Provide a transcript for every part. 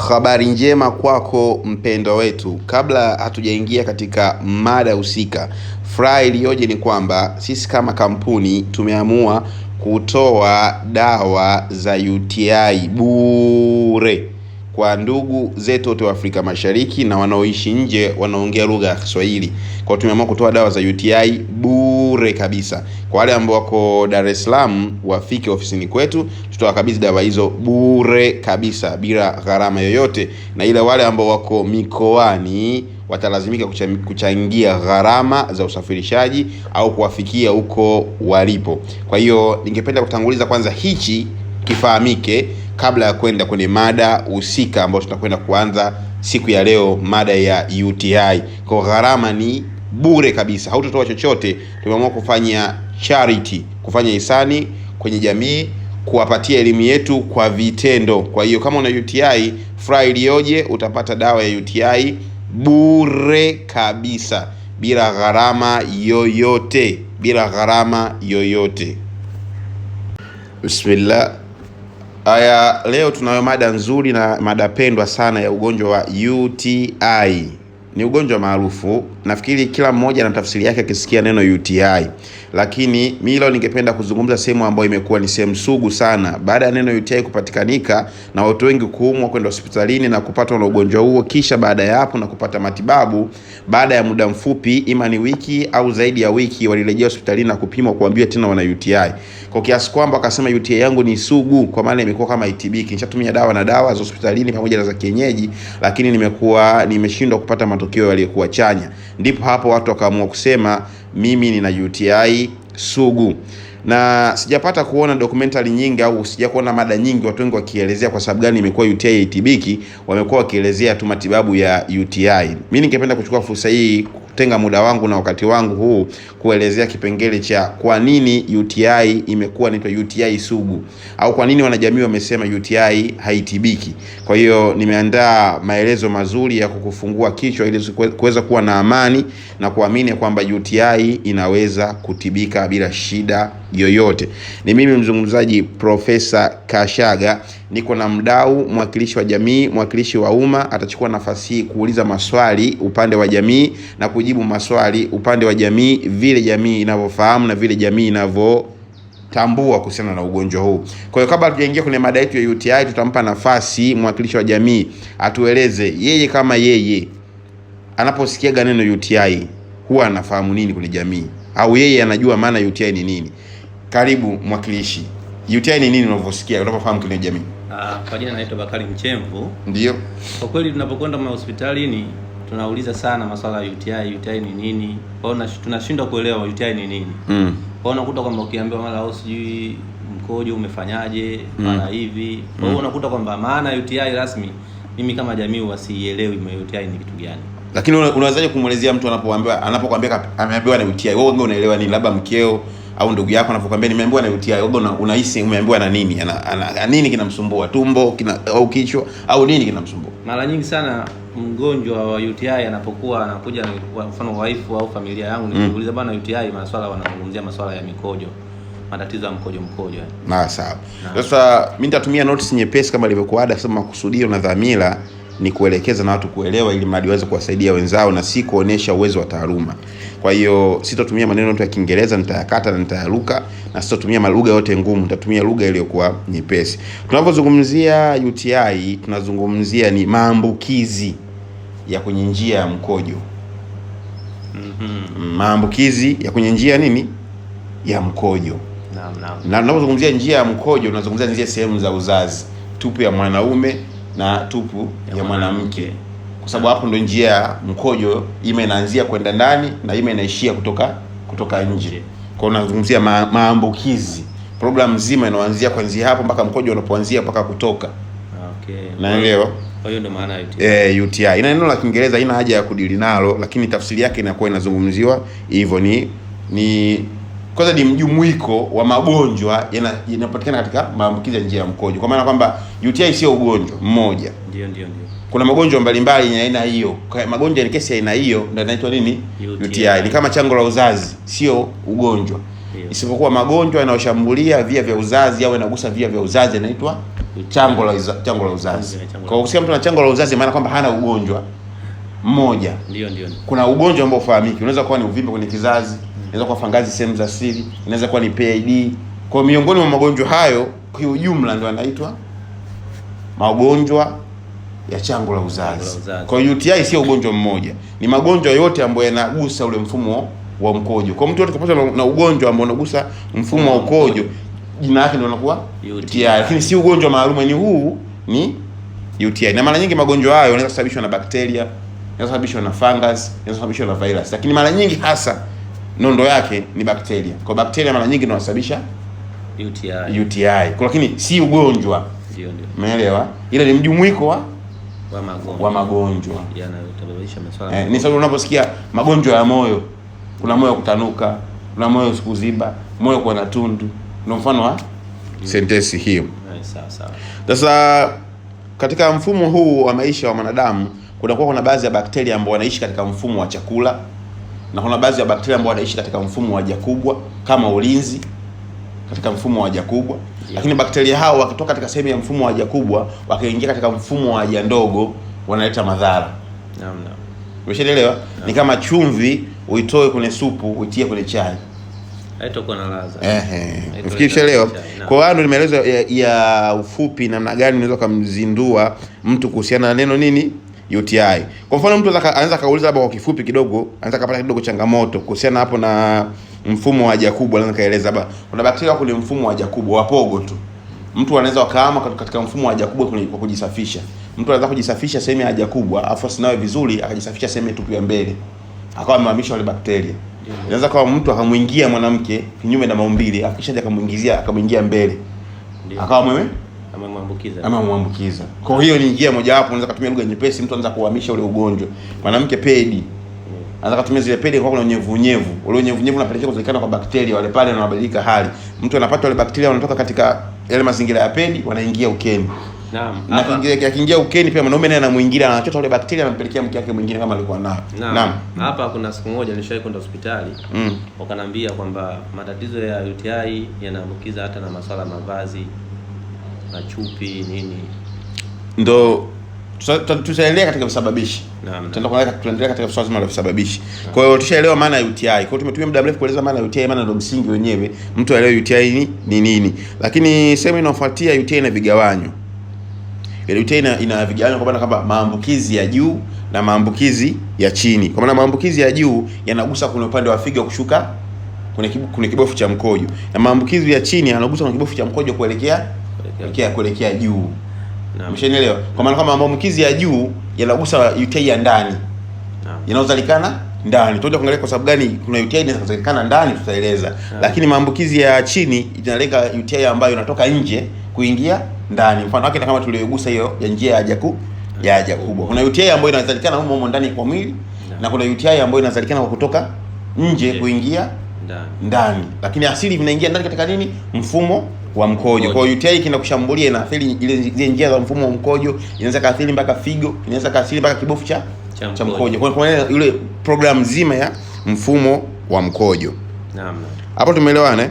Habari njema kwako mpendwa wetu. Kabla hatujaingia katika mada husika, furaha iliyoje ni kwamba sisi kama kampuni tumeamua kutoa dawa za UTI bure kwa ndugu zetu wote wa Afrika Mashariki na wanaoishi nje wanaongea lugha ya Kiswahili. Kwa tumeamua kutoa dawa za UTI bure kabisa. Kwa wale ambao wako Dar es Salaam wafike ofisini kwetu, tutawakabidhi dawa hizo bure kabisa bila gharama yoyote, na ile wale ambao wako mikoani watalazimika kuchangia gharama za usafirishaji au kuwafikia huko walipo. Kwa hiyo ningependa kutanguliza kwanza hichi kifahamike kabla ya kwenda kwenye mada husika ambayo tutakwenda kuanza siku ya leo, mada ya UTI. Kwa gharama ni bure kabisa, hautotoa chochote. Tumeamua kufanya charity, kufanya hisani kwenye jamii, kuwapatia elimu yetu kwa vitendo. Kwa hiyo kama una UTI, furaha iliyoje, utapata dawa ya UTI bure kabisa bila gharama yoyote, bila gharama yoyote. Bismillah. Aya, leo tunayo mada nzuri na mada pendwa sana ya ugonjwa wa UTI. Ni ugonjwa maarufu. Nafikiri kila mmoja ana tafsiri yake akisikia neno UTI. Lakini mimi leo ningependa kuzungumza sehemu ambayo imekuwa ni sehemu sugu sana. Baada ya neno UTI kupatikanika na watu wengi kuumwa kwenda hospitalini na kupatwa na ugonjwa huo, kisha baada ya hapo na kupata matibabu, baada ya muda mfupi, ima ni wiki au zaidi ya wiki, walirejea hospitalini na kupimwa kuambiwa tena wana UTI. Kwa kiasi kwamba akasema UTI yangu ni sugu, kwa maana imekuwa kama ITB. Nishatumia dawa za hospitalini pamoja na za kienyeji, lakini nimeshindwa kupata matokeo yaliyokuwa chanya. Ndipo hapo watu wakaamua kusema mimi nina UTI sugu. Na sijapata kuona documentary nyingi au sijakuona mada nyingi watu wengi wakielezea kwa sababu gani imekuwa UTI itibiki. Wamekuwa wakielezea tu matibabu ya UTI. Mimi ningependa kuchukua fursa hii kutenga muda wangu na wakati wangu huu kuelezea kipengele cha kwa nini UTI imekuwa inaitwa UTI sugu, au kwa nini wanajamii wamesema UTI haitibiki. Kwa hiyo nimeandaa maelezo mazuri ya kukufungua kichwa ili kuweza kuwa na amani na kuamini kwamba UTI inaweza kutibika bila shida yoyote. Ni mimi mzungumzaji Profesa Kashaga, niko na mdau, mwakilishi wa jamii, mwakilishi wa umma. Atachukua nafasi hii kuuliza maswali upande wa jamii na kujibu maswali upande wa jamii, vile jamii inavyofahamu na vile jamii inavyotambua kuhusiana na ugonjwa huu. Kwa hiyo kabla tujaingia kwenye mada yetu ya UTI, tutampa nafasi mwakilishi wa jamii atueleze yeye kama yeye anaposikia neno UTI huwa anafahamu nini kwenye jamii, au yeye anajua maana UTI ni nini. Karibu mwakilishi. UTI ni nini unavyosikia, unapofahamu kwenye jamii? Kwa jina naitwa Bakari Mchemvu. Ndio. Kwa kweli tunapokwenda hospitalini tunauliza sana masuala ya UTI. UTI ni nini? Kwa hiyo tunashindwa kuelewa UTI ni nini. Kwa hiyo unakuta kwamba ukiambiwa mara au sijui mkojo umefanyaje, mara hivi. Kwa hiyo unakuta kwamba maana UTI rasmi mimi kama jamii wasielewi UTI ni kitu gani. Lakini unawezaje kumuelezea mtu anapokuambia ameambiwa na UTI? Wewe unaelewa nini? Labda mkeo au ndugu yako anapokuambia nimeambiwa na UTI, wewe unahisi umeambiwa na nini? Nini kinamsumbua? Tumbo au kichwa au nini kinamsumbua? Mara nyingi sana mgonjwa wa UTI anapokuwa anakuja, kwa mfano waifu au familia yangu, nikiuliza bana UTI, masuala wanazungumzia masuala ya mikojo, matatizo ya mkojo. Sawa. Sasa mimi nitatumia notes nyepesi kama ilivyokuwa ada, sema makusudio na dhamira ni kuelekeza na watu kuelewa ili mradi waweze kuwasaidia wenzao na si kuonesha uwezo wa taaluma. Kwa hiyo sitotumia maneno ya Kiingereza, nitayakata na nitayaruka, na sitotumia lugha yote ngumu, nitatumia lugha iliyokuwa nyepesi. Tunapozungumzia UTI tunazungumzia ni maambukizi ya kwenye njia ya mkojo. Maambukizi ya kwenye njia nini? Ya mkojo. Na tunapozungumzia njia ya mkojo tunazungumzia njia sehemu za uzazi, tupu ya mwanaume na tupu ya mwanamke, kwa sababu hapo ndo njia ya mkojo ima inaanzia kwenda ndani na ima inaishia kutoka nje. Kwa hiyo tunazungumzia maambukizi, program nzima inaanzia kuanzia hapo mpaka mkojo unapoanzia mpaka kutoka. Naelewa. Kwa hiyo ndo maana UTI. UTI ina neno la Kiingereza, ina haja ya kudili nalo, lakini tafsiri yake inakuwa inazungumziwa hivyo. Ni kwanza ni mjumuiko wa magonjwa yanapatikana katika maambukizi ya njia ya mkojo. Kwa maana kwamba UTI sio ugonjwa mmoja. Ndio. Kuna magonjwa mbalimbali ya aina hiyo. Magonjwa ni kesi ya aina hiyo ndio inaitwa nini? UTI. Ni kama chango la uzazi, sio ugonjwa. isipokuwa magonjwa yanayoshambulia via vya uzazi au yanagusa via vya uzazi yanaitwa chango la uzazi. Kwa kusikia mtu ana chango la uzazi maana kwamba hana ugonjwa mmoja. Ndio. Kuna ugonjwa ambao ufahamiki. Unaweza kuwa ni uvimbe kwenye kizazi, inaweza kuwa fangazi sehemu za siri, inaweza kuwa ni PID. Kwa miongoni mwa magonjwa hayo kwa ujumla ndio yanaitwa magonjwa ya chango la uzazi. Kwa UTI sio ugonjwa mmoja. Ni magonjwa yote ambayo yanagusa ule mfumo wa mkojo. Kwa mtu yote kupata na ugonjwa ambao unagusa mfumo wa mkojo, jina lake ndio linakuwa UTI. Lakini si ugonjwa maalum, ni huu ni UTI. Na mara nyingi magonjwa hayo yanaweza kusababishwa na bakteria, yanaweza kusababishwa na fungus, yanaweza kusababishwa na virus. Lakini mara nyingi hasa nondo yake ni bakteria. Kwa bakteria mara nyingi ndio wanasababisha UTI. Kwa lakini si ugonjwa. Ndio. Umeelewa? Ile ni mjumuiko wa magonjwa yanayosababisha masuala. Ni sababu unaposikia magonjwa ya moyo, kuna moyo kutanuka, kuna moyo kuziba, moyo kuwa na tundu. Ndio mfano wa sentensi hiyo. Sawa. Sasa katika mfumo huu wa maisha wa mwanadamu kuna baadhi ya bakteria ambao wanaishi katika mfumo wa chakula na kuna baadhi ya bakteria ambao wanaishi katika mfumo wa haja kubwa kama ulinzi katika mfumo wa haja kubwa. Lakini bakteria hao wakitoka katika sehemu ya mfumo wa haja kubwa wakaingia katika mfumo wa haja ndogo wanaleta madhara. Naam. Umeshaelewa? Ni kama chumvi uitoe kwenye supu uitie kwenye chai. Haitakuwa na ladha. Umeelewa? Kwa hiyo ndio nimeeleza ya ufupi namna gani unaweza kumzindua mtu kuhusiana na neno nini UTI. Kwa mfano mtu anaweza kauliza labda kwa kifupi kidogo, anaweza kupata kidogo changamoto kuhusiana hapo na mfumo wa haja kubwa. Anaweza kaeleza labda kuna bakteria kwenye mfumo wa haja kubwa wapogo tu. Mtu anaweza wakaama katika mfumo wa haja kubwa kwa kujisafisha. Mtu anaweza kujisafisha sehemu ya haja kubwa afu asinawe vizuri akajisafisha sehemu ya tupu ya mbele, akawa amehamisha wale bakteria. Inaweza kama mtu akamuingia mwanamke kinyume na maumbile akishaje akamuingia mbele, akawa amemwambukiza. Kwa hiyo ni njia moja wapo unaweza kutumia lugha nyepesi, mtu anaweza kuhamisha ule ugonjwa. Mwanamke pedi anaweza kutumia zile pedi kwa kuna unyevu. Ule unyevu unapelekea kuzalikana kwa bakteria wale pale na wanabadilika hali. Mtu anapata wale bakteria wanatoka katika yale mazingira ya pedi wanaingia ukeni. Naam. Na akiingia ukeni pia mwanaume naye anamuingilia anachota wale bakteria anampelekea mke wake mwingine kama alikuwa nao. Naam. Hapa kuna siku moja nishawahi kwenda hospitali. Wakaniambia kwamba matatizo ya UTI yanaambukiza hata na masuala mavazi, na chupi nini. Ndio tutaendelea katika visababishi. Naam. Tunaendelea katika swala zima la visababishi. Kwa hiyo tushaelewa maana ya UTI. Kwa hiyo tumetumia muda mrefu kueleza maana ya UTI, maana ndio msingi wenyewe. Mtu aelewe UTI ni nini. Lakini sehemu inayofuatia UTI ina vigawanyo. UTI ina vigawanyo kwa maana kama maambukizi ya juu na maambukizi ya chini. Kwa maana maambukizi ya juu yanagusa kwenye upande wa figo kushuka kwenye kibofu cha mkojo. Na maambukizi ya chini yanagusa kwenye kibofu cha mkojo kuelekea juu. Umeshanielewa? Kwa maana kama maambukizi ya juu yanagusa UTI ya ndani. Yanaozalikana ndani. Tutaje kuangalia kwa sababu gani kuna UTI inazozalikana ndani tutaeleza. Lakini maambukizi ya chini inalenga UTI ambayo inatoka nje kuingia ndani. Mfano wake kama tuliogusa hiyo ya njia ya haja kubwa. Kuna UTI ambayo inazalikana humo ndani kwa mwili na kuna UTI ambayo inazalikana kwa kutoka nje kuingia ndani. Lakini asili vinaingia ndani katika nini? Mfumo wa mkojo. Kwa hiyo UTI kinakushambulia inaathiri ile njia za mfumo wa mkojo, inaweza kaathiri mpaka figo, inaweza kaathiri mpaka kibofu cha mkojo. Kwa hiyo ile program nzima ya mfumo wa mkojo. Naam. Hapo tumeelewana?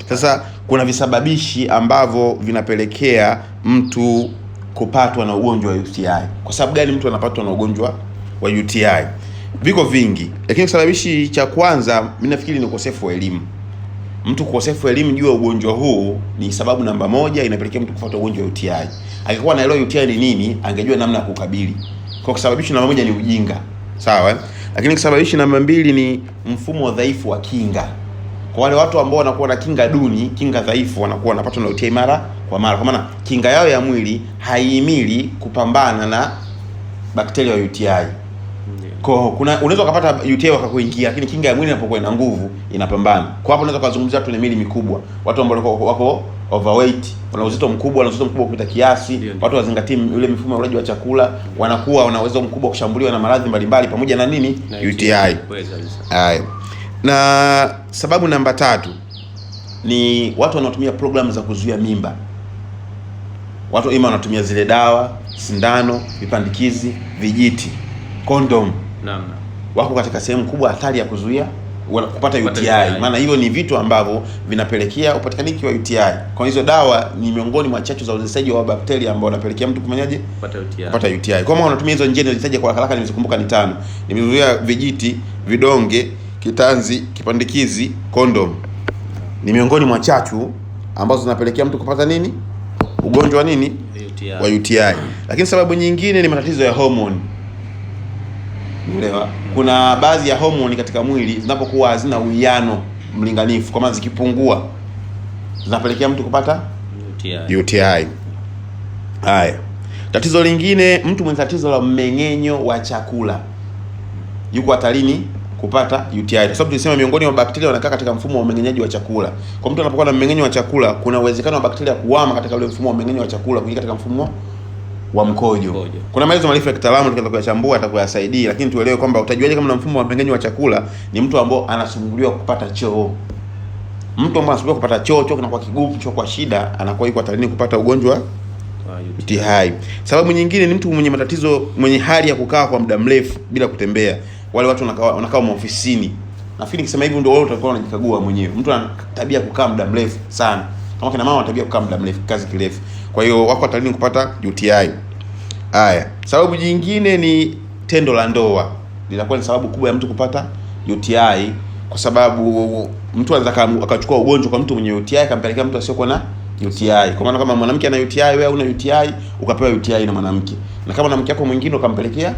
Sasa kuna visababishi ambavyo vinapelekea mtu kupatwa na ugonjwa wa UTI. Kwa sababu gani mtu anapatwa na ugonjwa wa UTI? Viko vingi, lakini kisababishi cha kwanza mimi nafikiri ni ukosefu wa elimu. Mtu kukosefu elimu juu ya ugonjwa huu ni sababu namba moja inapelekea mtu kupata ugonjwa wa UTI. Angekuwa anaelewa UTI ni nini, angejua namna ya kukabili. Kwa kisababishi namba moja ni ujinga. Sawa? Lakini kisababishi namba mbili ni mfumo dhaifu wa kinga. Kwa wale watu ambao wanakuwa na kinga duni, kinga dhaifu, wanakuwa wanapatwa na UTI mara kwa mara. Kwa maana kinga yao ya mwili haihimili kupambana na bakteria wa UTI. Kwa unaweza kupata UTI wakakuingia, lakini kinga ya mwili inapokuwa ina nguvu inapambana. Kwa hapo unaweza kuzungumzia watu wenye miili mikubwa, watu ambao wako overweight, wana uzito mkubwa kupita kiasi, watu wazingatie ile mifumo ya ulaji wa chakula, wanakuwa wana uwezo mkubwa kushambuliwa na maradhi mbalimbali pamoja na nini? UTI. Haya. Na sababu namba tatu ni watu wanaotumia programu za kuzuia mimba. Watu ima wanatumia zile dawa, sindano, vipandikizi, vijiti, condom. Naam. Wako katika sehemu kubwa hatari ya kuzuia kupata UTI. Maana hivyo ni vitu ambavyo vinapelekea upatikaniki wa UTI. Kwa hizo dawa ni miongoni mwa chachu za uzalishaji wa bakteria ambao wanapelekea mtu kufanyaje? Kupata UTI. Kama unatumia hizo njia nilizitaja kwa haraka, nimezikumbuka ni 5. Nimezuia vijiti, vidonge, kitanzi, kipandikizi, condom. Ni miongoni mwa chachu ambazo zinapelekea mtu kupata nini? Ugonjwa wa nini? Wa UTI. Lakini sababu nyingine ni matatizo ya hormone. Unaelewa? Kuna baadhi ya hormone katika mwili zinapokuwa hazina uwiano mlinganifu, kama zikipungua zinapelekea mtu kupata UTI. Haya. Tatizo lingine, mtu mwenye tatizo la mmeng'enyo wa chakula yuko hatarini kupata UTI. Kwa sababu tulisema miongoni mwa bakteria wanakaa katika mfumo wa mmeng'enyaji wa chakula. Kwa mtu anapokuwa na mmeng'enyo wa chakula, kuna uwezekano wa bakteria kuhama katika ule mfumo wa mmeng'enyo wa chakula kuingia katika mfumo wa mkojo. Kuna maelezo marefu ya kitaalamu tukianza kuyachambua atakuyasaidia, lakini tuelewe kwamba utajuaje kama na mfumo wa mmeng'enyo wa chakula? Ni mtu ambao anasumbuliwa kupata choo. Mtu ambaye anasumbuliwa kupata choo kinakuwa kigumu, choo kwa shida, anakuwa yuko hatarini kupata ugonjwa UTI. Sababu nyingine ni mtu mwenye matatizo, mwenye hali ya kukaa kwa muda mrefu bila kutembea. Wale watu wanakaa ofisini. Nafikiri nikisema hivi ndio wao utakuwa unajikagua mwenyewe. Mtu ana tabia ya kukaa muda mrefu sana. Kama kina mama wana tabia kukaa muda mrefu, kazi kirefu. Kwa hiyo wako hatarini kupata UTI. Haya, sababu nyingine ni tendo la ndoa. Linakuwa ni sababu kubwa ya mtu kupata UTI, kwa sababu mtu anaweza akachukua ugonjwa kwa mtu mwenye UTI akampelekea mtu asiyokuwa na UTI. Kwa maana kama mwanamke ana UTI, wewe una UTI, ukapewa UTI na mwanamke. Na kama mwanamke wako mwingine ukampelekea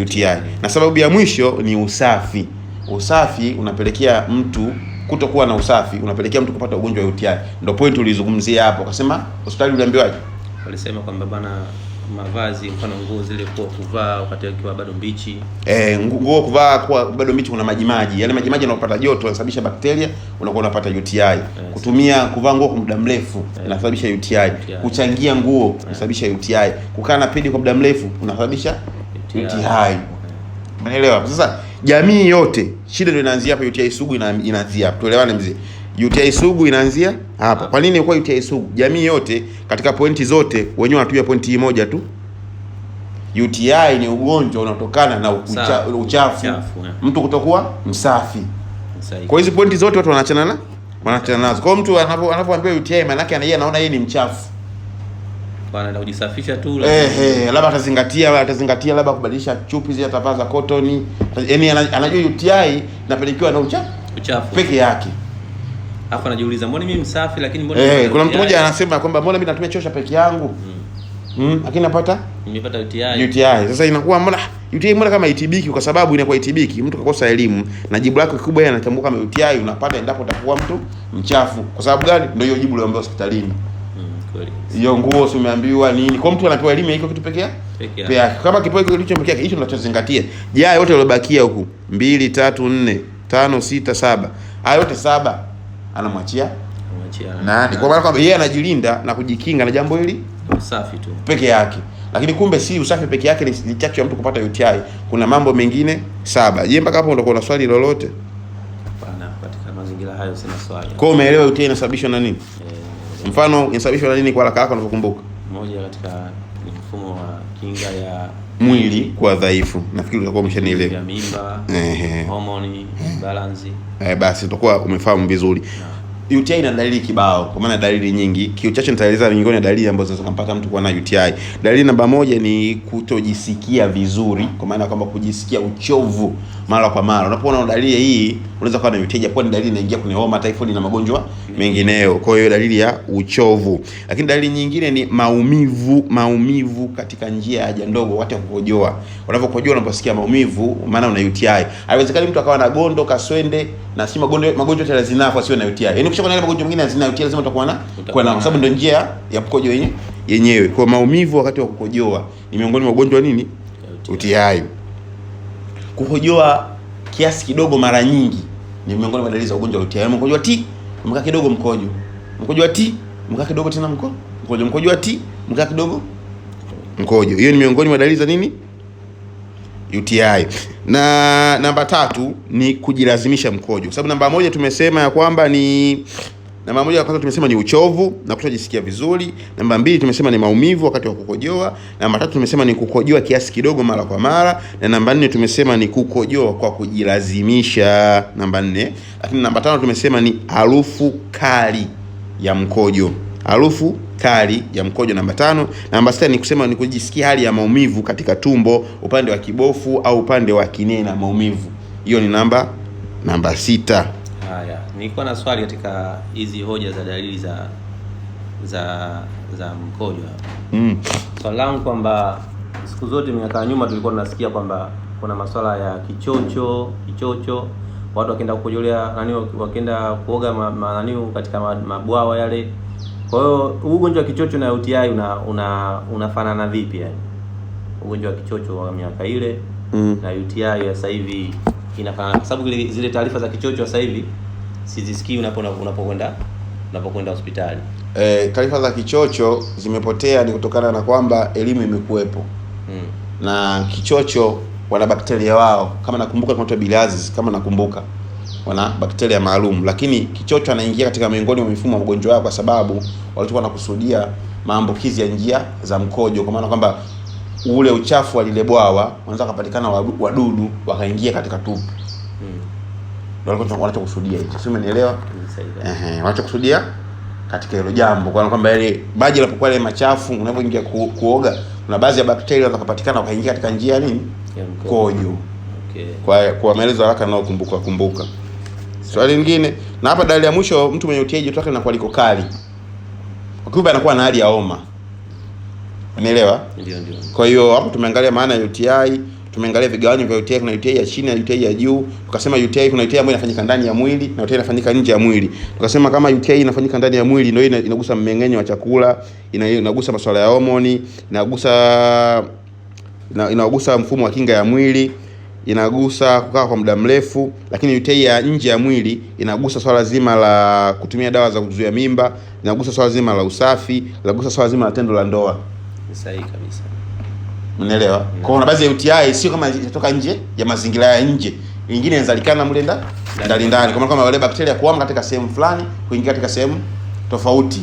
UTI. Na sababu ya mwisho ni usafi. Usafi unapelekea mtu kutokuwa na usafi, unapelekea mtu kupata ugonjwa wa UTI. Ndio point ulizungumzia hapo. Akasema hospitali uliambiwaje? Walisema kwamba bana mavazi, mfano nguo zile kwa kuvaa wakati akiwa bado mbichi. Nguo kuvaa kwa bado mbichi kuna majimaji. Yale majimaji yanapata joto yanasababisha bakteria, unakuwa unapata UTI. Yes. Kutumia kuvaa nguo kwa muda mrefu inasababisha UTI. Kuchangia nguo inasababisha UTI. Kukaa na pedi kwa muda mrefu unasababisha UTI. Unaelewa? Sasa jamii yote shida ndio inaanzia hapa. UTI sugu inaanzia hapa. Tuelewane mzee. UTI sugu inaanzia hapa. Kwa nini kwa UTI sugu? Jamii yote katika pointi zote wenyewe wanatumia pointi moja tu. UTI ni ugonjwa unatokana na uchafu. Mtu kutokuwa msafi. Kwa hizo pointi zote watu wanaachana nazo. Kwa mtu anapoambiwa UTI maana yake anaona yeye ni mchafu. Bana kujisafisha tu, labda atazingatia labda kubadilisha chupi zile atavaa za cotton. Yaani anajua UTI inapelekewa na uchafu peke yake. Hapo anajiuliza mbona mimi msafi lakini mbona kuna mtu mmoja anasema kwamba mbona mimi natumia chosha peke yangu? Lakini nimepata UTI. Sasa inakuwa mbona UTI mbona kama itibiki? Kwa sababu inakuwa itibiki, mtu kakosa elimu na jibu lake kubwa yeye anatambua kama UTI unapata endapo utakuwa mtu mchafu. Kwa sababu gani? Ndio hiyo jibu liloambiwa hospitalini. Kweli. Hiyo nguo si umeambiwa nini? Kwa mtu anapewa elimu hiyo kitu peke yake. Kama kipo hicho peke yake hicho tunachozingatia. Je, yote yalobakia huku 2 3 4 5 6 7. Hayo yote 7 anamwachia nani? Kwa maana kwamba yeye anajilinda na kujikinga na jambo hili usafi tu peke yake. Lakini kumbe si usafi peke yake ni chachu ya mtu kupata UTI. Kuna mambo mengine 7. Je, mpaka hapo utakuwa na swali lolote? Bana, katika mazingira hayo sina swali. Kwa umeelewa UTI inasababishwa na nini? Mfano inasababishwa na nini kwa haraka unapokumbuka? Moja katika mfumo wa kinga ya mwili kwa dhaifu. Nafikiri utakuwa umeshanielewa. Ya mimba, hormone balance. Basi utakuwa umefahamu vizuri. UTI ina dalili kibao, kwa maana dalili nyingi. Kiuchache nitaeleza miongoni ya dalili ambazo zinaweza kumpata mtu kuwa na UTI. Dalili namba 1 ni kutojisikia vizuri, kwa maana kwamba kujisikia uchovu mara kwa mara. Unapoona dalili hii unaweza kuwa na UTI, japo ni dalili inaingia kwenye homa, typhoid na magonjwa mengineyo. Kwa hiyo dalili ya uchovu. Lakini dalili nyingine ni maumivu katika njia ya haja ndogo wakati wa kukojoa. Unapokojoa unaposikia maumivu, maana una UTI. Haiwezekani mtu akawa na gondo, kaswende na si magonjwa yote ya zinaa asiwe na UTI. Yaani ukishakuwa na ile magonjwa mengine ya zinaa, UTI lazima utakuwa na kwa sababu ndio njia ya mkojo yenyewe. Kwa maumivu wakati wa kukojoa ni miongoni mwa magonjwa nini? UTI. Kukojoa kiasi kidogo mara nyingi ni miongoni mwa dalili za ugonjwa wa UTI. Mkojoa ti, mkaa kidogo mkojo. Mkojoa ti, mkaa kidogo tena mkojo. Mkojoa ti, mkaa kidogo mkojo. Hiyo ni miongoni mwa dalili za nini? UTI. Na namba 3 ni kujilazimisha mkojo. Kwa sababu namba 1 tumesema ya kwamba ni Namba moja ya kwanza tumesema ni uchovu na kutojisikia vizuri. Namba mbili tumesema ni maumivu wakati wa kukojoa. Namba tatu tumesema ni kukojoa kiasi kidogo mara kwa mara, na namba nne tumesema ni kukojoa kwa kujilazimisha, namba 4. Lakini namba 5 tumesema ni harufu kali ya mkojo. Harufu kali ya mkojo, namba 5. Namba 6 ni kusema ni kujisikia hali ya maumivu katika tumbo, upande wa kibofu au upande wa kinena na maumivu. Hiyo ni namba 6. Haya, nilikuwa na swali katika hizi hoja za dalili za mkojo. Swali langu kwamba siku zote miaka nyuma tulikuwa tunasikia kwamba kuna masuala ya kichocho, watu wakienda kukojolea wakienda kuoga katika mabwawa yale. Kwa hiyo ugonjwa wa kichocho na UTI unafanana vipi yani? Ugonjwa wa kichocho wa miaka ile na UTI ya sasa hivi inafanana, kwa sababu zile taarifa za kichocho sasa hivi sizisikii unapokwenda hospitali. Taarifa za kichocho zimepotea, ni kutokana na kwamba elimu imekuwepo. Na kichocho wana bakteria wao, kama nakumbuka kwa bilharzia, kama nakumbuka wana bakteria maalum, lakini kichocho anaingia katika miongoni mwa mifumo ya mgonjwa wao, kwa sababu walikuwa wanakusudia maambukizi ya njia za mkojo, kwa maana kwamba ule uchafu wa lile bwawa wanaweza kupatikana wadudu wakaingia katika tupu. Ndio walikuwa wanachokusudia hicho. Sio, umenielewa? Wanachokusudia katika hilo jambo, kwa kwamba ile maji yanapokuwa ile machafu, unapoingia kuoga, kuna baadhi ya bakteria wanapatikana wakaingia katika njia nini? Ya mkojo. Kwa maelezo haraka nao kumbuka. Swali lingine, na hapa dalili ya mwisho, mtu mwenye UTI joto lake linakuwa liko kali. Ukiwa anakuwa na hali ya homa. Unaelewa? Ndio. Kwa hiyo hapo tumeangalia maana ya UTI, tumeangalia vigawanyo vya UTI. Kuna UTI ya chini na UTI ya juu. Tukasema UTI kuna UTI ambayo inafanyika ndani ya mwili na UTI inafanyika nje ya mwili. Tukasema kama UTI inafanyika ndani ya mwili ndio inagusa mmeng'enyo wa chakula, inagusa masuala ya homoni, inagusa mfumo wa kinga ya mwili, inagusa kukaa kwa muda mrefu. Lakini UTI ya nje ya mwili inagusa swala zima la kutumia dawa za kuzuia mimba, inagusa swala zima la usafi, inagusa swala zima la tendo la ndoa. Sahihi kabisa. Unaelewa? Kwa kuna baadhi ya UTI sio kama inatoka nje ya mazingira ya nje. Nyingine inazalikana mle ndani. Kama wale bakteria kuhama katika sehemu fulani kuingia katika sehemu tofauti.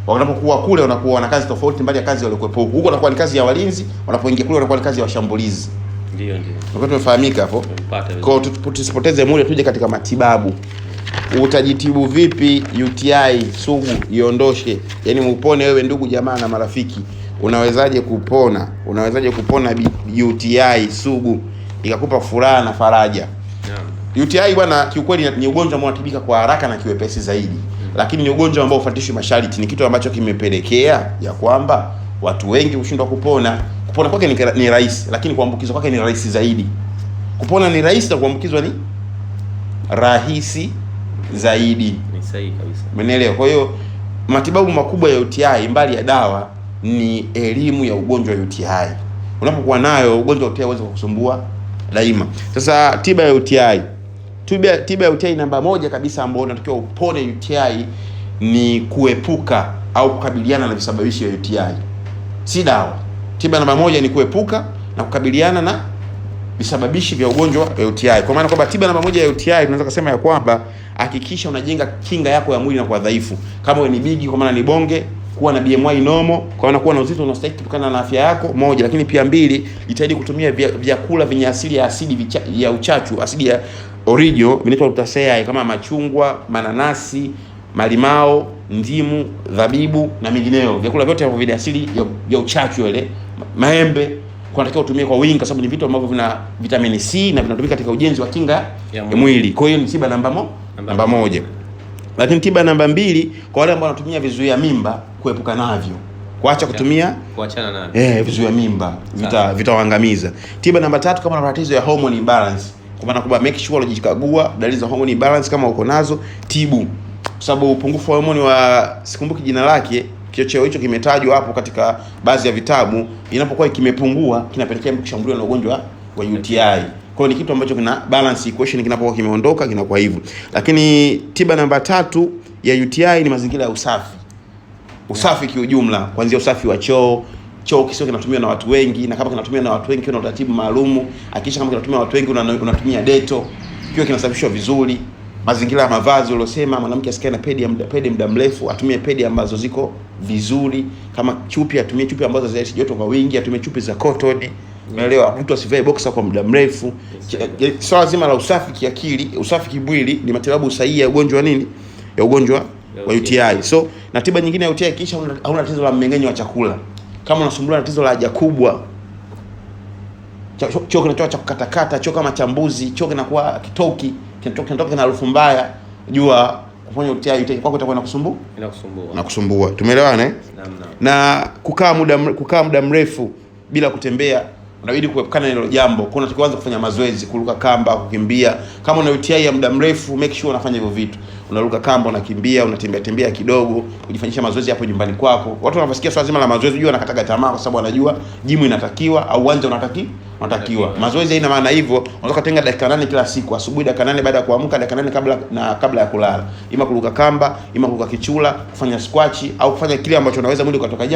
Wanapokuwa kule wanakuwa na kazi tofauti mbali ya kazi waliokuwepo huko. Huko wanakuwa ni kazi ya walinzi, wanapoingia kule wanakuwa ni kazi ya washambulizi. Ndio. Kwa tumefahamika hapo. Kwa tusipoteze muda, tuje katika matibabu. Utajitibu vipi UTI sugu iondoshe? Yaani upone wewe, ndugu jamaa na marafiki. Unawezaje kupona UTI sugu ikakupa furaha na faraja? UTI bwana, kiukweli ni ugonjwa ambao unatibika kwa haraka na kiwepesi zaidi. Lakini ni ugonjwa ambao ufuatishwi masharti. Ni kitu ambacho kimepelekea ya kwamba watu wengi hushindwa kupona. Kupona kwake ni rahisi, lakini kuambukizwa kwake ni rahisi zaidi. Kupona ni rahisi na kuambukizwa ni rahisi zaidi. Ni sahihi kabisa. Umeelewa? Kwa hiyo matibabu makubwa ya UTI mbali ya dawa ni elimu ya ugonjwa wa UTI. Unapokuwa nayo ugonjwa wa UTI huwezi kukusumbua daima. Sasa tiba ya UTI. Tiba ya UTI namba moja kabisa ambayo unatakiwa upone UTI ni kuepuka au kukabiliana na visababishi vya UTI. Si dawa. Tiba namba moja ni kuepuka na kukabiliana na visababishi vya ugonjwa wa UTI. Kwa maana kwamba tiba namba moja ya UTI tunaweza kusema ya kwamba hakikisha unajenga kinga yako ya mwili na kwa dhaifu. Kama wewe ni bigi, kwa maana ni bonge, kuwa na BMI normal, kwa maana kuwa na uzito unastahili kutokana na afya yako moja. Lakini pia mbili, jitahidi kutumia vyakula vyenye asili ya uchachu, asili ya original, vinaitwa rutaceae, kama machungwa, mananasi, malimao, ndimu, zabibu na mengineyo. Vyakula vyote ambavyo vina asili ya uchachu ile, maembe kunatakiwa utumie kwa wingi, kwa sababu ni vitu ambavyo vina vitamini C na vinatumika katika ujenzi wa kinga ya mwili. Kwa hiyo ni tiba namba moja. Lakini tiba namba mbili, kwa wale ambao wanatumia vizuia mimba, kuepuka navyo. Kuachana navyo. Vizuia mimba vitawaangamiza. Tiba namba tatu, kama una tatizo ya hormone imbalance, kwa maana kwamba make sure unajikagua dalili za hormone imbalance, kama uko nazo tibu. Kwa sababu upungufu wa hormone sikumbuki jina lake, kichocheo hicho kimetajwa hapo katika baadhi ya vitabu, inapokuwa kimepungua kinapelekea mtu kushambuliwa na ugonjwa wa UTI. Kwa hiyo ni kitu ambacho kina balance equation, kinapokuwa kimeondoka kinakuwa hivyo. Lakini tiba namba tatu ya UTI ni mazingira ya usafi. Usafi kiujumla, kuanzia usafi wa choo kisio kinatumiwa na watu wengi, na kama kinatumiwa na watu wengi kuna utaratibu maalumu. Hakikisha kama kinatumiwa na watu wengi unatumia deto, kiwe kinasafishwa vizuri. mazingira ya mavazi uliosema, mwanamke asikae na pedi muda mrefu, atumie pedi ambazo ziko vizuri. Kama chupi, atumie chupi ambazo zinaleta joto kwa wingi, atumie chupi za cotton. Umeelewa? Mtu asivae boxer kwa muda mrefu. Swala zima la usafi kiakili, usafi kimwili ni matibabu sahihi ya ugonjwa nini? Ya ugonjwa wa UTI. So na tiba nyingine ya UTI kisha hauna tatizo la mmeng'enyo wa chakula. Kama unasumbuliwa na tatizo la haja kubwa, choo kinatoka cha kukatakata, choo kama chambuzi, choo kinakuwa kitoki, kinatoka na harufu mbaya, jua kufanya UTI kwako itakuwa inakusumbua. Tumeelewana na kukaa muda mrefu bila kutembea, unabidi kuepukana na hilo jambo. Kuna tukianza kufanya mazoezi, kuruka kamba, kukimbia. Kama una UTI ya muda mrefu, make sure unafanya hivyo vitu. Unaruka kamba, unakimbia, unatembea kidogo, kujifanyisha mazoezi hapo nyumbani kwako. Watu wanaposikia swala zima la mazoezi, jua wanakataga tamaa kwa sababu wanajua gym inatakiwa au uwanja unatakiwa. Mazoezi haina maana hivyo. Unataka kutenga dakika 8 kila siku, asubuhi dakika 8 baada ya kuamka, dakika 8 kabla ya kulala. Ima kuruka kamba, ima kuruka kichula, kufanya squat au kufanya kile ambacho unaweza mwili ukatoka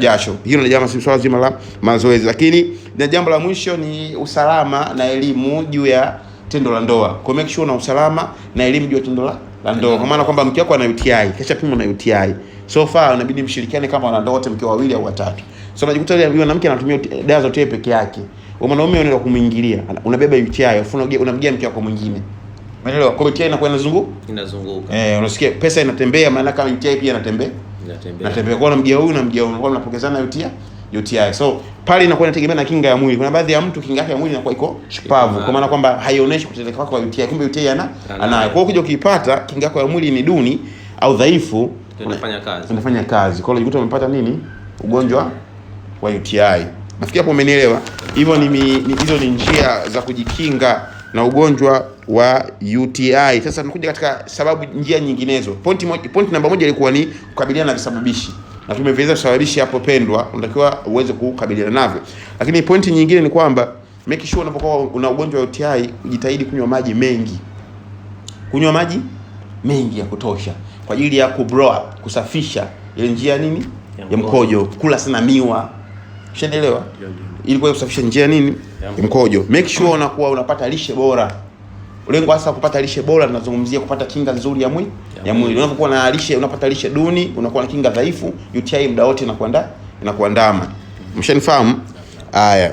jasho. Hilo ni jambo swala zima la mazoezi. Lakini na jambo la mwisho ni usalama na elimu juu ya tendo la ndoa. Kwa make sure na usalama na elimu juu ya tendo la ndoa. Kwa maana kwamba mke wako ana UTI, kesha pimwa na UTI. So far unabidi mshirikiane kama wanandoa wote, mkiwa wawili au watatu. So unajikuta yule mwanamke anatumia dawa za UTI peke yake. Mwanaume unaenda kumuingilia, unabeba UTI, afu unamgia mke wako mwingine. Umeelewa? Kwa UTI inakuwa inazunguka. Unasikia pesa inatembea, maana kama UTI pia inatembea. Kwa unamgia huyu na mgia huyu, unakuwa mnapokezana UTI. So pale inakuwa inategemea na kinga ya mwili. Kuna baadhi ya mtu kinga yake ya mwili inakuwa iko shupavu, kwa maana kwamba haionyeshi kutetemeka kwa UTI, kumbe UTI anayo. Kwa hiyo ukija ukipata kinga yako ya mwili ni duni au dhaifu, unafanya kazi. Kwa hiyo unajikuta umepata nini? Ugonjwa wa UTI. Nafikiri hapo umenielewa. Hizo ni njia za kujikinga na ugonjwa wa UTI. Sasa tunakuja katika njia nyinginezo. Point namba 1 ilikuwa ni kukabiliana na visababishi. Na tumevieleza visababishi hapo pendwa, unatakiwa uweze kukabiliana navyo. Lakini pointi nyingine ni kwamba make sure unapokuwa una ugonjwa wa UTI, ujitahidi kunywa maji mengi. Kunywa maji mengi ya kutosha kwa ajili ya kusafisha ile njia nini? Ya mkojo. Kula sana miwa. Ushaelewa? Ili kwa kusafisha njia nini? Ya mkojo. Make sure unakuwa unapata lishe bora. Lengo hasa kupata lishe bora, tunazungumzia kupata kinga nzuri ya mwili. Unapokuwa na lishe, unapata lishe duni, unakuwa na kinga dhaifu, UTI muda wote inakuandama. Mshanifahamu? Haya.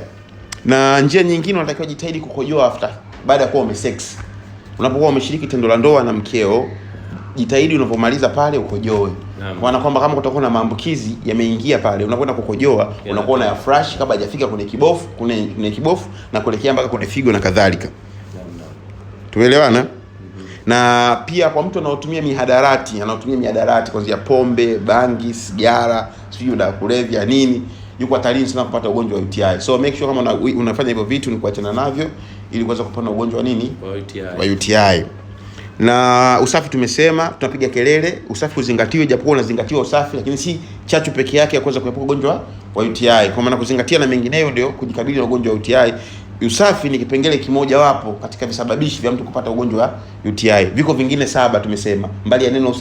Na njia nyingine, unatakiwa jitahidi kukojoa baada ya kuwa umesex. Unapokuwa umeshiriki tendo la ndoa na mkeo, jitahidi unapomaliza pale ukojoe. Maana kwamba kama kutakuwa na maambukizi yameingia pale, unakwenda kukojoa, unakuwa na flash kabla hajafika kwenye kibofu na kuelekea mpaka kwenye figo na kadhalika. Tumeelewana? Na pia kwa mtu anaotumia mihadarati kuanzia pombe, bangi, sigara, sio dawa kulevya nini, yuko hatarini sana kupata ugonjwa wa UTI. So make sure kama unafanya hivyo vitu ni kuachana navyo ili kuweza kupata ugonjwa wa nini? Wa UTI. Na usafi tumesema, tunapiga kelele, usafi uzingatiwe, japokuwa unazingatiwa usafi, lakini si chachu peke yake ya kuweza kuepuka ugonjwa wa UTI. Kwa maana kuzingatia na mengineyo ndio kujikabili na ugonjwa wa UTI. Usafi ni kipengele kimoja wapo katika visababishi vya mtu kupata ugonjwa wa UTI. Viko vingine 7 tumesema. Mbali ya neno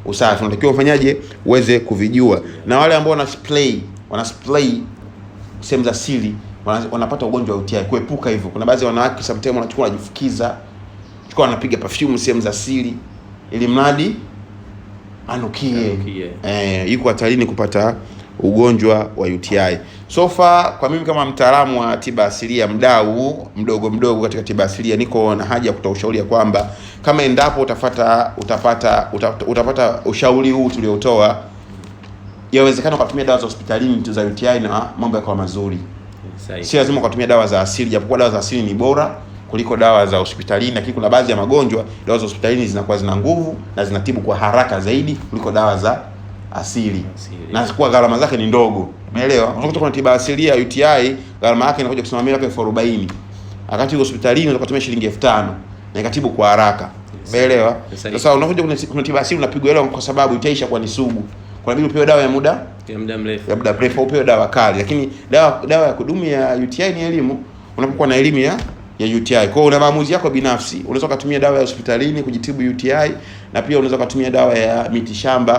usafi, unatakiwa ufanyaje uweze kuvijua. Na wale ambao wana spray sehemu za siri wanapata ugonjwa wa UTI. Kuepuka hivyo. Kuna baadhi ya wanawake sometimes wanachukua wanajifukiza, wanapiga perfume sehemu za siri ili mradi anukie. Yuko hatarini kupata ugonjwa wa UTI. So far kwa mimi kama mtaalamu wa tiba asilia, mdau mdogo katika tiba asilia, niko na haja ya kutoa ushauri kwamba kama endapo utapata ushauri huu tuliotoa, yawezekana kutumia dawa za hospitalini za UTI na mambo yakawa mazuri. Si lazima kutumia dawa za asili, japokuwa dawa za asili ni bora kuliko dawa za hospitalini, lakini kuna baadhi ya magonjwa dawa za hospitalini zinakuwa zina nguvu na zinatibu kwa haraka zaidi kuliko dawa za asili. Na kwa gharama zake ni ndogo. Umeelewa? Unakuta kuna tiba asilia ya UTI gharama yake inakuja kusimamia mpaka 40. Wakati hospitalini unaweza kutumia shilingi 5,000 na ikatibu kwa haraka. Umeelewa? Sasa unakuja kuna tiba asili unapigwa hela kwa sababu itaisha kwa ni sugu. Kwa nini upewe dawa ya muda mrefu, upewe dawa kali, lakini dawa ya kudumu ya UTI ni elimu. Unapokuwa na elimu ya UTI, kwa hiyo una maamuzi yako binafsi. Unaweza kutumia dawa ya hospitalini kujitibu UTI, na pia unaweza kutumia dawa ya miti shamba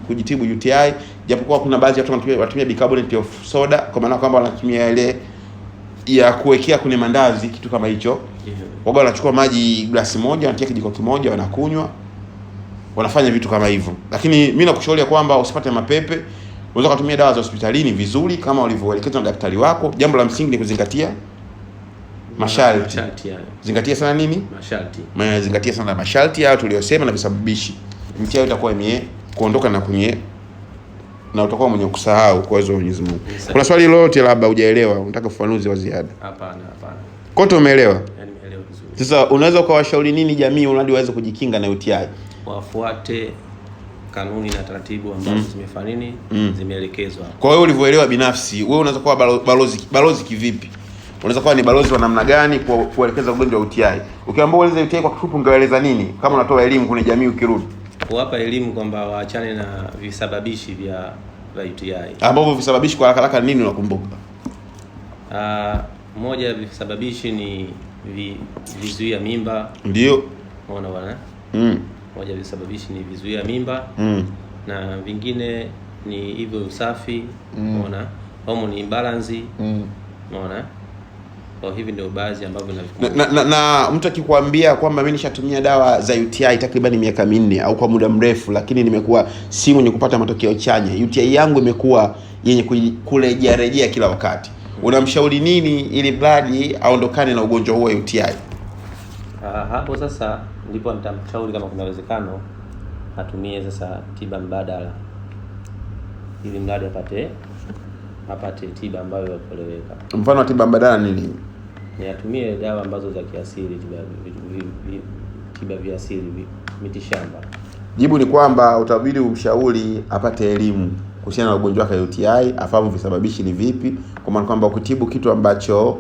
kujitibu UTI, japokuwa kuna baadhi ya watu wanatumia bicarbonate of soda, kwa maana kwamba wanatumia ile ya kuwekea kwenye mandazi, kitu kama hicho. Waga wanachukua maji glasi moja, wanatia kijiko kimoja, wanakunywa, wanafanya vitu kama hivyo. Lakini mimi nakushauri kwamba usipate mapepe, unaweza kutumia dawa za hospitalini vizuri kama ulivyoelekezwa na daktari wako. Jambo la msingi ni kuzingatia masharti. Zingatia sana nini? Masharti. Zingatia sana masharti hayo tuliyosema na visababishi. Mti itakuwa kuondoka na utakuwa mwenye kusahau kwa uwezo wa Mwenyezi Mungu. Kuna swali lolote labda hujaelewa, unataka ufafanuzi wa ziada? Hapana. Kote umeelewa? Yaani nimeelewa vizuri. Sasa unaweza ukawashauri nini jamii unadi waweze kujikinga na UTI? Wafuate kanuni na taratibu ambazo zimefanya nini? Zimeelekezwa. Kwa hiyo ulivyoelewa binafsi, wewe unaweza kuwa balozi kivipi? Unaweza kuwa ni balozi wa namna gani kuelekeza ugonjwa wa UTI? Ukiambiwa ueleze UTI kwa kifupi ungeeleza nini? Kama unatoa elimu kwenye jamii ukirudi. Kuwapa elimu kwamba waachane na visababishi vya UTI. Ambavyo visababishi kwa haraka nini unakumbuka? Moja ya visababishi ni vizuia mimba. Ndio. Unaona bwana? Moja ya visababishi ni vizuia mimba. Na vingine ni hivyo usafi, unaona? Hormone imbalance. Unaona? Kwa hivi ndio baadhi ambavyo na mtu akikwambia kwamba mimi nishatumia dawa za UTI takriban miaka 4 au kwa muda mrefu, lakini nimekuwa si mwenye kupata matokeo chanya, UTI yangu imekuwa yenye kurejea kila wakati, unamshauri nini ili bradi aondokane na ugonjwa huo wa UTI? Hapo sasa ndipo nitamshauri kama kuna uwezekano atumie sasa tiba mbadala ili mradi apate tiba ambayo yakueleweka. Mfano wa tiba mbadala nini? Ni atumie dawa ambazo za kiasili, tiba vya asili, miti shamba. Jibu ni kwamba utabidi umshauri apate elimu kuhusiana na ugonjwa wa UTI, afahamu visababishi ni vipi, kwa maana kwamba kutibu kitu ambacho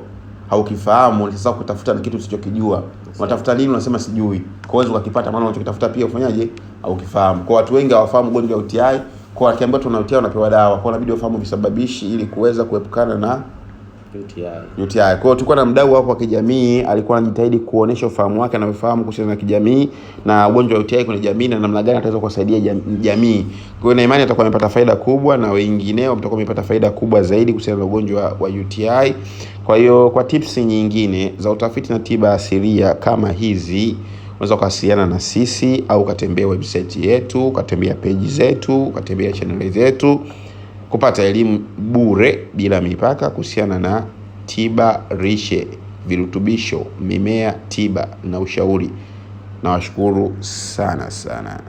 haukifahamu sasa kutafuta na kitu usichokijua. Unatafuta nini unasema sijui. Kwa hiyo ukakipata maana unachokitafuta pia ufanyaje au ukifahamu. Kwa watu wengi hawafahamu ugonjwa wa UTI. Kwa wakiambiwa tuna UTI unapewa dawa. Kwa inabidi ufahamu visababishi ili kuweza kuepukana na UTI. Kwa hiyo tulikuwa na mdau hapo wa kijamii alikuwa anajitahidi kuonesha ufahamu wake na ufahamu kuhusiana na kijamii na ugonjwa wa UTI kwenye jamii na namna gani ataweza kusaidia jamii. Kwa hiyo na imani atakuwa amepata faida kubwa na wengineo mtakuwa mmepata faida kubwa zaidi kuhusiana na ugonjwa wa UTI. Kwa hiyo kwa tips nyingine za utafiti na tiba asilia kama hizi unaweza kuwasiliana na sisi au ukatembea website yetu, ukatembea page zetu, ukatembea channel zetu kupata elimu bure bila mipaka kuhusiana na tiba, lishe, virutubisho, mimea, tiba na ushauri. Nawashukuru sana.